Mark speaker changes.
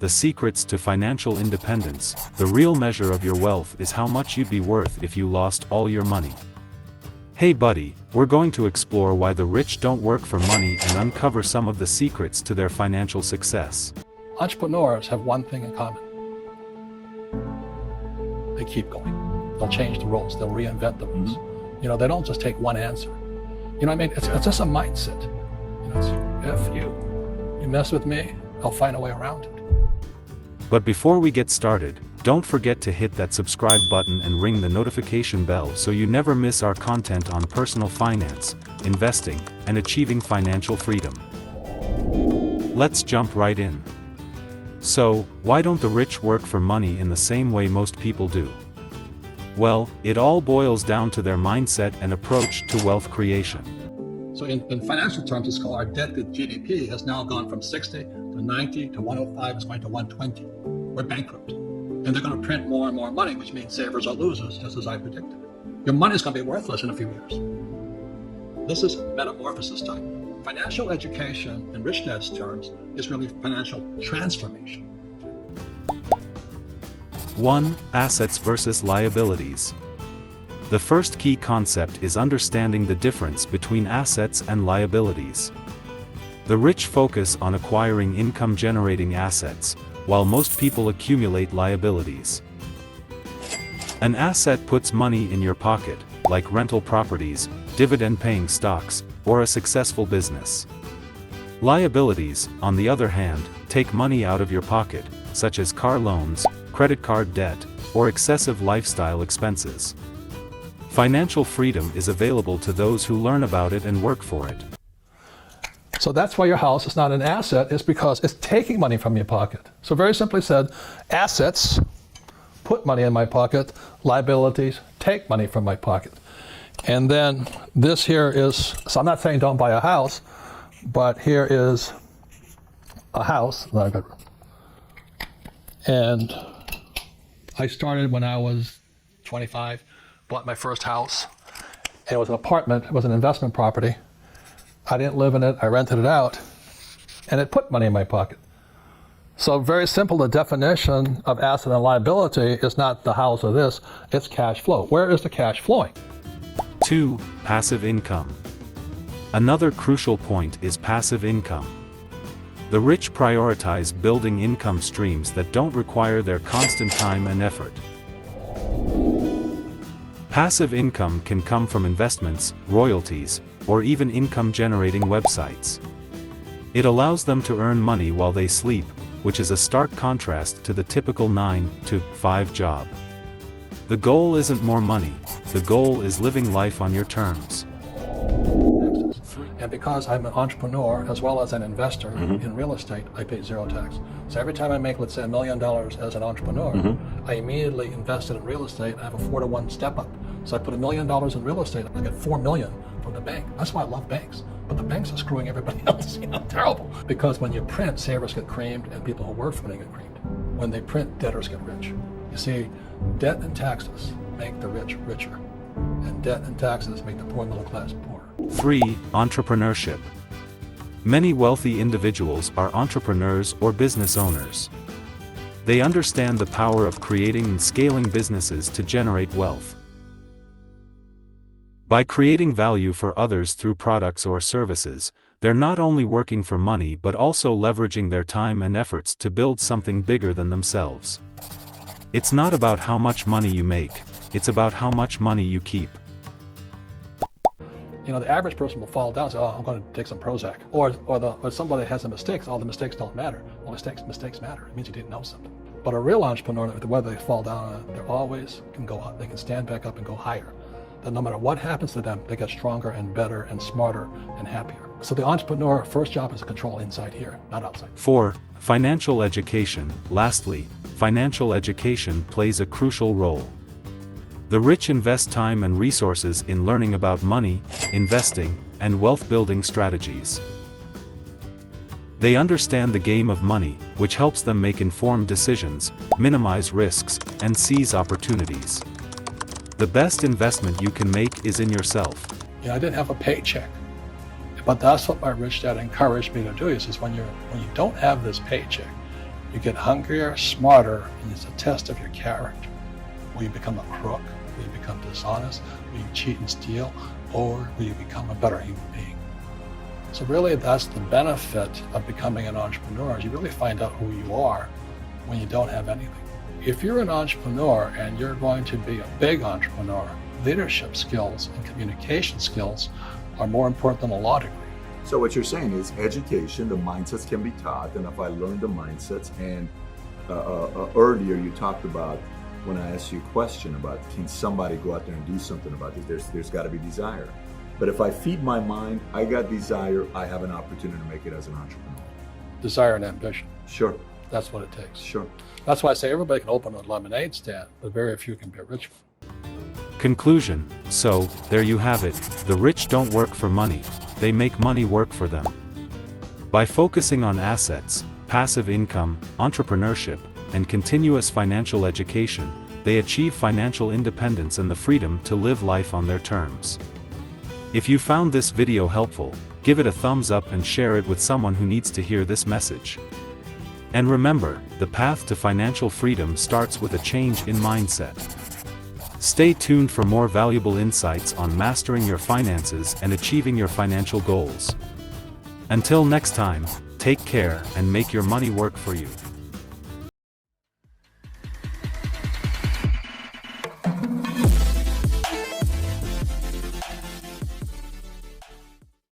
Speaker 1: the secrets to financial independence. The real measure of your wealth is how much you'd be worth if you lost all your money. Hey buddy, we're going to explore why the rich don't work for money and uncover some of the secrets to their financial success.
Speaker 2: Entrepreneurs have one thing in common. They keep going. They'll change the rules. They'll reinvent the rules. You know, they don't just take one answer. You know what I mean? It's just a mindset. You know, it's, if you mess with me, I'll find a way around it.
Speaker 1: But before we get started, don't forget to hit that subscribe button and ring the notification bell so you never miss our content on personal finance, investing, and achieving financial freedom. Let's jump right in. So, why don't the rich work for money in the same way most people do? Well, it all boils down to their mindset and approach to wealth creation.
Speaker 2: So in financial terms, it's called our debt to GDP has now gone from 60 to 90 to 105, it's going to 120. We're bankrupt. And they're going to print more and more money, which means savers are losers, just as I predicted. Your money's going to be worthless in a few years. This is metamorphosis time. Financial education, in Rich Dad's terms, is really financial transformation.
Speaker 1: 1. Assets versus liabilities. The first key concept is understanding the difference between assets and liabilities. The rich focus on acquiring income-generating assets, while most people accumulate liabilities. An asset puts money in your pocket, like rental properties, dividend-paying stocks, or a successful business. Liabilities, on the other hand, take money out of your pocket, such as car loans, credit card debt, or excessive lifestyle expenses. Financial freedom is available to those who learn about it and work for it.
Speaker 2: So that's why your house is not an asset, it's because it's taking money from your pocket. So very simply said, assets put money in my pocket, liabilities take money from my pocket. And then this here is, so I'm not saying don't buy a house, but here is a house. And I started when I was 25, bought my first house. It was an apartment, it was an investment property. I didn't live in it, I rented it out, and it put money in my pocket. So very simple, the definition of asset and liability is not the house or this, it's cash flow. Where is the cash flowing?
Speaker 1: 2. Passive income. Another crucial point is passive income. The rich prioritize building income streams that don't require their constant time and effort. Passive income can come from investments, royalties, or even income-generating websites. It allows them to earn money while they sleep, which is a stark contrast to the typical 9-to-5 job. The goal isn't more money, the goal is living life on your terms. And because I'm an entrepreneur as well as an investor in real estate, I pay zero tax. So every time I make, let's say, $1 million as an entrepreneur, I immediately invested in real estate. I have a 4-to-1 step up. So I put $1 million in real estate, I get $4 million from the bank. That's why I love banks. But the banks are screwing everybody else, terrible. Because when you print, savers get creamed and people who work for them get creamed. When they print, debtors get rich. You see, debt and taxes make the rich richer. And debt and taxes make the poor middle class poorer. 3. Entrepreneurship. Many wealthy individuals are entrepreneurs or business owners. They understand the power of creating and scaling businesses to generate wealth. By creating value for others through products or services, they're not only working for money but also leveraging their time and efforts to build something bigger than themselves. It's not about how much money you make, it's about how much money you keep.
Speaker 2: You know, the average person will fall down and say, oh, I'm going to take some Prozac. Or somebody has some mistakes, all the mistakes don't matter. Well, mistakes matter. It means you didn't know something. But a real entrepreneur, whether they fall down, they always can go up. They can stand back up and go higher. That no matter what happens to them, they get stronger and better and smarter and happier. So the entrepreneur, first job is to control inside here, not outside.
Speaker 1: 4. Financial education. Lastly, financial education plays a crucial role. The rich invest time and resources in learning about money, investing, and wealth-building strategies. They understand the game of money, which helps them make informed decisions, minimize risks, and seize opportunities. The best investment you can make is in yourself.
Speaker 2: Yeah, I didn't have a paycheck, but that's what my rich dad encouraged me to do. He says, when you don't have this paycheck,
Speaker 1: You get hungrier, smarter, and it's a test of your character. Will you become a crook? Will you become dishonest? Will you cheat and steal? Or will you become a better human being? So really, that's the benefit of becoming an entrepreneur, is you really find out who you are when you don't have anything. If you're an entrepreneur and you're going to be a big entrepreneur, leadership skills and communication skills are more important than a law degree.
Speaker 3: So what you're saying is education, the mindsets can be taught, and if I learn the mindsets, and earlier you talked about, when I asked you a question about can somebody go out there and do something about this, there's got to be desire. But if I feed my mind, I got desire, I have an opportunity to make it as an entrepreneur.
Speaker 1: Desire and ambition.
Speaker 3: Sure.
Speaker 1: That's what it takes.
Speaker 3: Sure.
Speaker 1: That's why I say everybody can open a lemonade stand, but very few can be a rich one.
Speaker 4: Conclusion. So, there you have it. The rich don't work for money, they make money work for them. By focusing on assets, passive income, entrepreneurship, and continuous financial education, they achieve financial independence and the freedom to live life on their terms. If you found this video helpful, give it a thumbs up and share it with someone who needs to hear this message. And remember, the path to financial freedom starts with a change in mindset. Stay tuned for more valuable insights on mastering your finances and achieving your financial goals. Until next time, take care and make your money work for you.